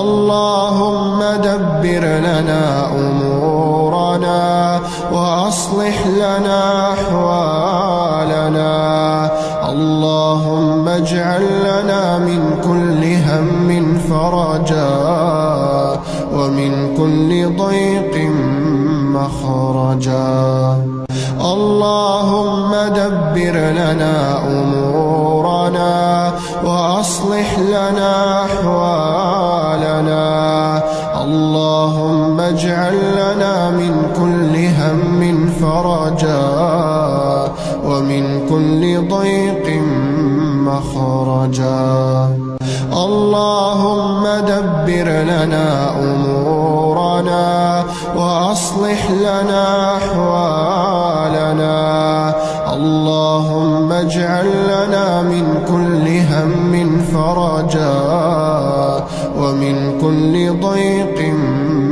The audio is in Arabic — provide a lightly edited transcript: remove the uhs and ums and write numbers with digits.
اللهم دبر لنا أمورنا وأصلح لنا أحوالنا. اللهم اجعل لنا من كل هم فرجا ومن كل ضيق مخرجا. اللهم دبر لنا أمورنا وأصلح لنا أحوالنا. اللهم اجعل لنا من كل هم فرجا ومن كل ضيق مخرجا. اللهم دبر لنا أمورنا وأصلح لنا أحوالنا. اللهم اجعل لنا من كل هم فرجا ومن كل ضيق